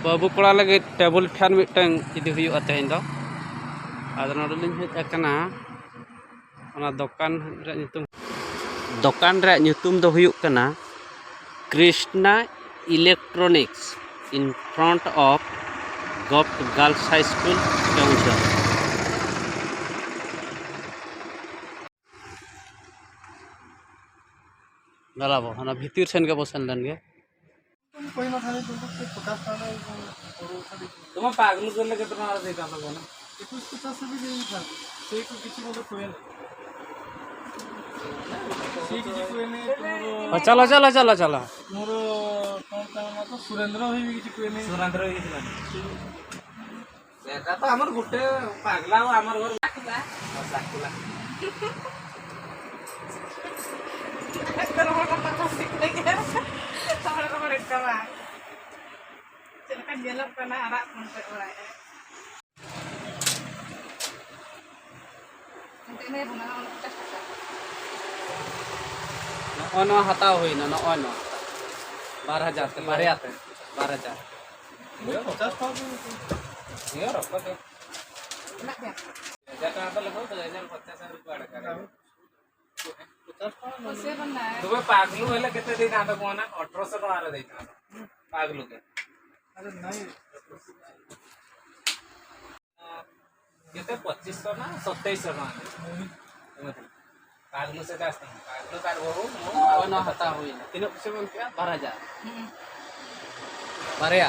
बाबू कोड़ा लगे table fan mitten इदी हुई तेहन दो आदो नोडलिन हेज अकना ओना दुकान रे ᱧᱩᱛᱩᱢ दो हुई कना Krishna electronics in front of government girls high school Keonjhar गलाबो ओना भीतर सेन के बसन लन गे तुम पागल कर लगे तुम्हारा देखा था ना कुछ पचास भी नहीं था से को किसी को कोयल ठीक जी कोई नहीं चलो चलो चलो चलो मोर कौन का नाम तो सुरेंद्र होई भी किसी कोई नहीं सुरेंद्र होई दिला सेटा तो हमर गुटे पागला हमर घर साकुला करो पता सीखने के सारे को रेट का चलका जेलप करना आरा फोन पे ओराय इंटरनेट बना ono hataw hoy na ono 12000 te 12000 ये 50,000 ये रखो तो ना क्या जटा तो लगो तो 50,000 रुपया अड़का 50,000 से बनना है तुम्हें पागलू हेले केते दिन आतो कोना 1800 टका रे देता पागलू के अरे नहीं केते 2500 ना 2700 टका पागलू से जास्त पागलू कार वो ono hataw hoy na tino se mon kya 12000 Maria